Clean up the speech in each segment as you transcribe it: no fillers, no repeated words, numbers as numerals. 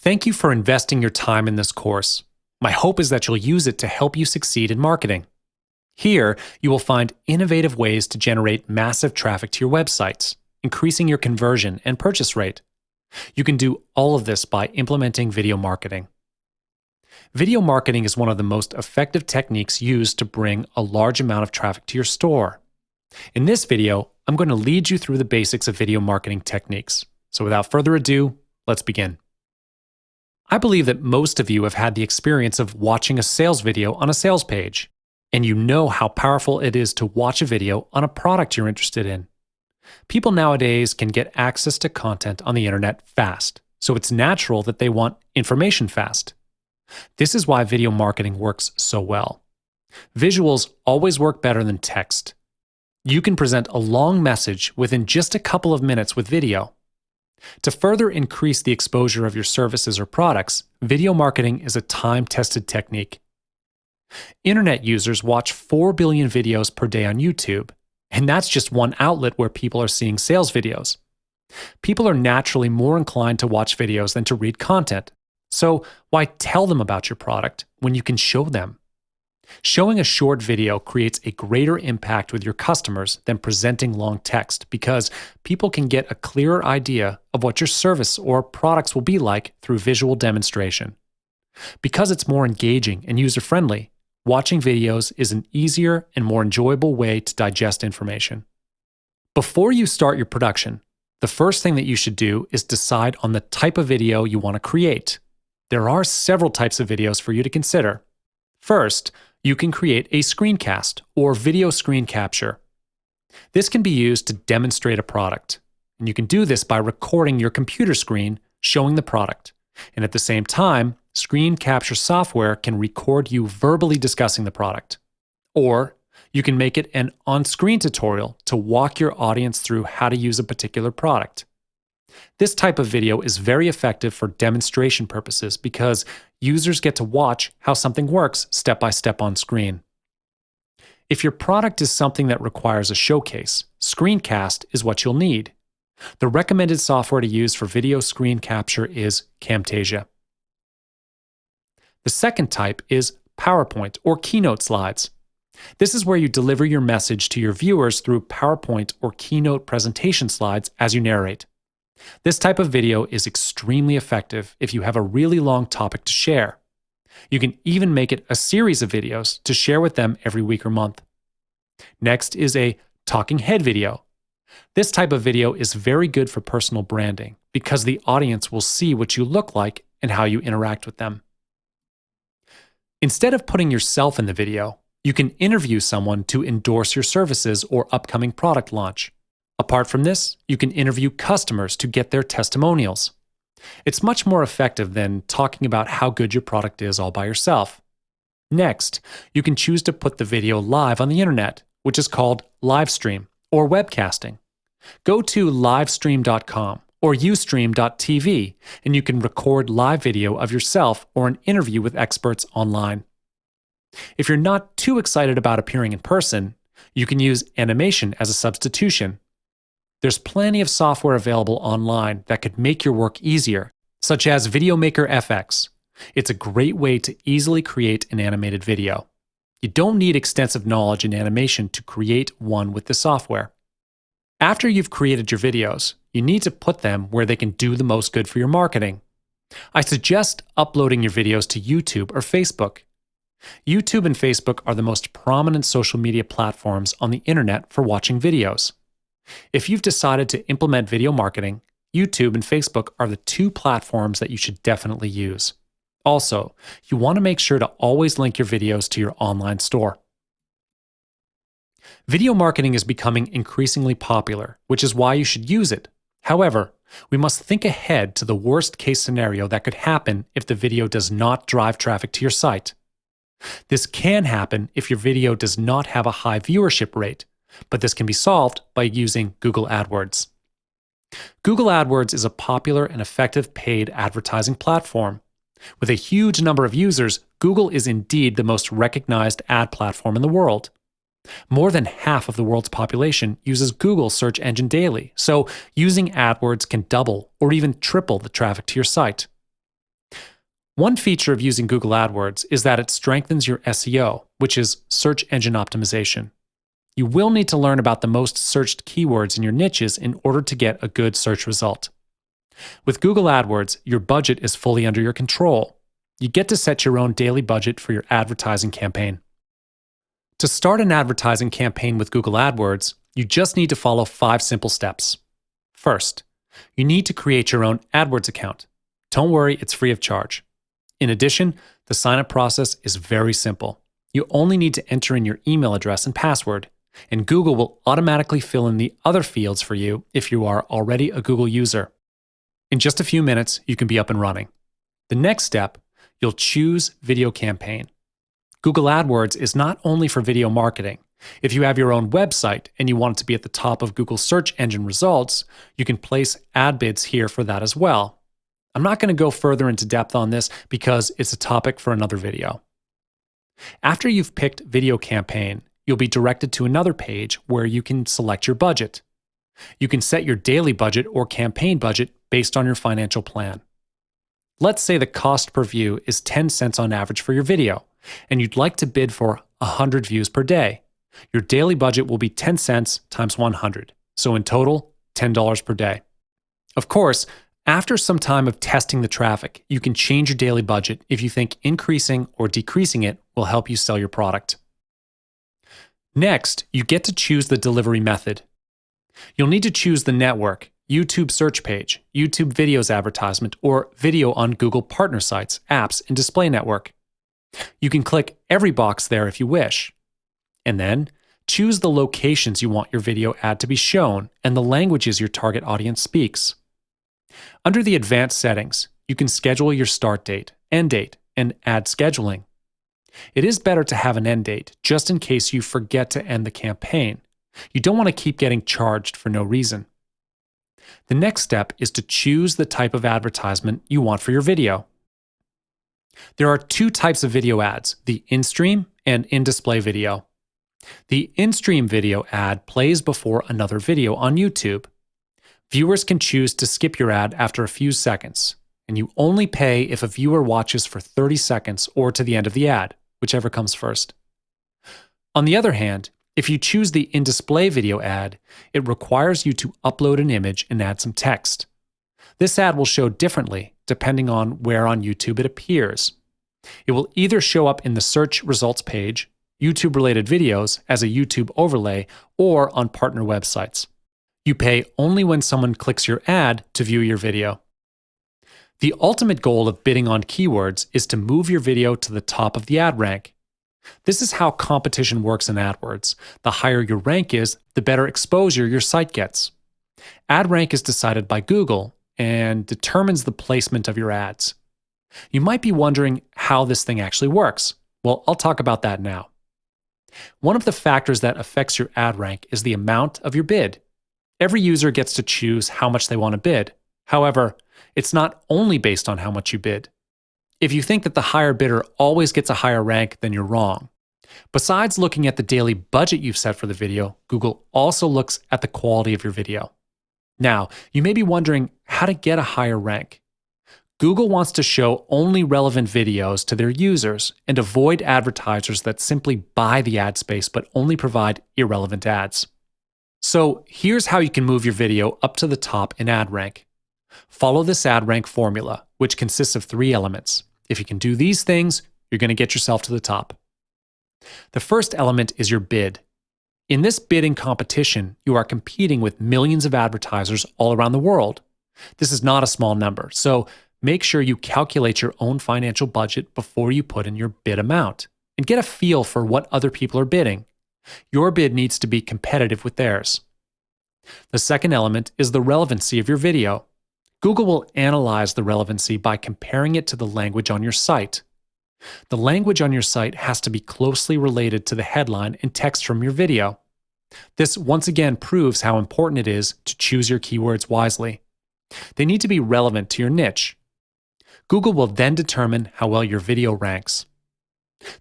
Thank you for investing your time in this course. My hope is that you'll use it to help you succeed in marketing. Here, you will find innovative ways to generate massive traffic to your websites, increasing your conversion and purchase rate. You can do all of this by implementing video marketing. Video marketing is one of the most effective techniques used to bring a large amount of traffic to your store. In this video, I'm going to lead you through the basics of video marketing techniques. So without further ado, let's begin. I believe that most of you have had the experience of watching a sales video on a sales page, and you know how powerful it is to watch a video on a product you're interested in. People nowadays can get access to content on the internet fast, so it's natural that they want information fast. This is why video marketing works so well. Visuals always work better than text. You can present a long message within just a couple of minutes with video. To further increase the exposure of your services or products, video marketing is a time-tested technique. Internet users watch 4 billion videos per day on YouTube, and that's just one outlet where people are seeing sales videos. People are naturally more inclined to watch videos than to read content, so why tell them about your product when you can show them? Showing a short video creates a greater impact with your customers than presenting long text because people can get a clearer idea of what your service or products will be like through visual demonstration. Because it's more engaging and user-friendly, watching videos is an easier and more enjoyable way to digest information. Before you start your production, the first thing that you should do is decide on the type of video you want to create. There are several types of videos for you to consider. First, you can create a screencast or video screen capture. This can be used to demonstrate a product, and you can do this by recording your computer screen showing the product. And at the same time, screen capture software can record you verbally discussing the product. Or you can make it an on-screen tutorial to walk your audience through how to use a particular product. This type of video is very effective for demonstration purposes because users get to watch how something works step by step on screen. If your product is something that requires a showcase, screencast is what you'll need. The recommended software to use for video screen capture is Camtasia. The second type is PowerPoint or Keynote slides. This is where you deliver your message to your viewers through PowerPoint or Keynote presentation slides as you narrate. This type of video is extremely effective if you have a really long topic to share. You can even make it a series of videos to share with them every week or month. Next is a talking head video. This type of video is very good for personal branding because the audience will see what you look like and how you interact with them. Instead of putting yourself in the video, you can interview someone to endorse your services or upcoming product launch. Apart from this, you can interview customers to get their testimonials. It's much more effective than talking about how good your product is all by yourself. Next, you can choose to put the video live on the internet, which is called live stream or webcasting. Go to livestream.com or ustream.tv and you can record live video of yourself or an interview with experts online. If you're not too excited about appearing in person, you can use animation as a substitution. There's plenty of software available online that could make your work easier, such as VideoMaker FX. It's a great way to easily create an animated video. You don't need extensive knowledge in animation to create one with the software. After you've created your videos, you need to put them where they can do the most good for your marketing. I suggest uploading your videos to YouTube or Facebook. YouTube and Facebook are the most prominent social media platforms on the internet for watching videos. If you've decided to implement video marketing, YouTube and Facebook are the two platforms that you should definitely use. Also, you want to make sure to always link your videos to your online store. Video marketing is becoming increasingly popular, which is why you should use it. However, we must think ahead to the worst-case scenario that could happen if the video does not drive traffic to your site. This can happen if your video does not have a high viewership rate, but this can be solved by using Google AdWords. Google AdWords is a popular and effective paid advertising platform. With a huge number of users, Google is indeed the most recognized ad platform in the world. More than half of the world's population uses Google search engine daily, so using AdWords can double or even triple the traffic to your site. One feature of using Google AdWords is that it strengthens your SEO, which is search engine optimization. You will need to learn about the most searched keywords in your niches in order to get a good search result. With Google AdWords, your budget is fully under your control. You get to set your own daily budget for your advertising campaign. To start an advertising campaign with Google AdWords, you just need to follow 5 simple steps. First, you need to create your own AdWords account. Don't worry, it's free of charge. In addition, the sign-up process is very simple. You only need to enter in your email address and password, and Google will automatically fill in the other fields for you if you are already a Google user. In just a few minutes, you can be up and running. The next step, you'll choose Video Campaign. Google AdWords is not only for video marketing. If you have your own website and you want it to be at the top of Google search engine results, you can place ad bids here for that as well. I'm not going to go further into depth on this because it's a topic for another video. After you've picked Video Campaign, you'll be directed to another page where you can select your budget. You can set your daily budget or campaign budget based on your financial plan. Let's say the cost per view is 10 cents on average for your video, and you'd like to bid for 100 views per day. Your daily budget will be 10 cents times 100, so in total, $10 per day. Of course, after some time of testing the traffic, you can change your daily budget if you think increasing or decreasing it will help you sell your product. Next, you get to choose the delivery method. You'll need to choose the network, YouTube search page, YouTube videos advertisement, or video on Google partner sites, apps, and display network. You can click every box there if you wish. And then, choose the locations you want your video ad to be shown and the languages your target audience speaks. Under the advanced settings, you can schedule your start date, end date, and ad scheduling. It is better to have an end date just in case you forget to end the campaign. You don't want to keep getting charged for no reason. The next step is to choose the type of advertisement you want for your video. There are 2 types of video ads, the in-stream and in-display video. The in-stream video ad plays before another video on YouTube. Viewers can choose to skip your ad after a few seconds, and you only pay if a viewer watches for 30 seconds or to the end of the ad, whichever comes first. On the other hand, if you choose the in-display video ad, it requires you to upload an image and add some text. This ad will show differently depending on where on YouTube it appears. It will either show up in the search results page, YouTube-related videos as a YouTube overlay, or on partner websites. You pay only when someone clicks your ad to view your video. The ultimate goal of bidding on keywords is to move your video to the top of the ad rank. This is how competition works in AdWords. The higher your rank is, the better exposure your site gets. Ad rank is decided by Google and determines the placement of your ads. You might be wondering how this thing actually works. Well, I'll talk about that now. One of the factors that affects your ad rank is the amount of your bid. Every user gets to choose how much they want to bid. However, it's not only based on how much you bid. If you think that the higher bidder always gets a higher rank, then you're wrong. Besides looking at the daily budget you've set for the video, Google also looks at the quality of your video. Now, you may be wondering how to get a higher rank. Google wants to show only relevant videos to their users and avoid advertisers that simply buy the ad space but only provide irrelevant ads. So here's how you can move your video up to the top in ad rank. Follow this ad rank formula, which consists of 3 elements. If you can do these things, you're going to get yourself to the top. The first element is your bid. In this bidding competition, you are competing with millions of advertisers all around the world. This is not a small number, so make sure you calculate your own financial budget before you put in your bid amount and get a feel for what other people are bidding. Your bid needs to be competitive with theirs. The second element is the relevancy of your video. Google will analyze the relevancy by comparing it to the language on your site. The language on your site has to be closely related to the headline and text from your video. This once again proves how important it is to choose your keywords wisely. They need to be relevant to your niche. Google will then determine how well your video ranks.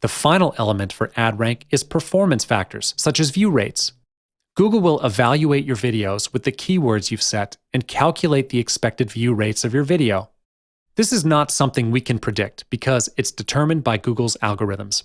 The final element for ad rank is performance factors, such as view rates. Google will evaluate your videos with the keywords you've set and calculate the expected view rates of your video. This is not something we can predict because it's determined by Google's algorithms.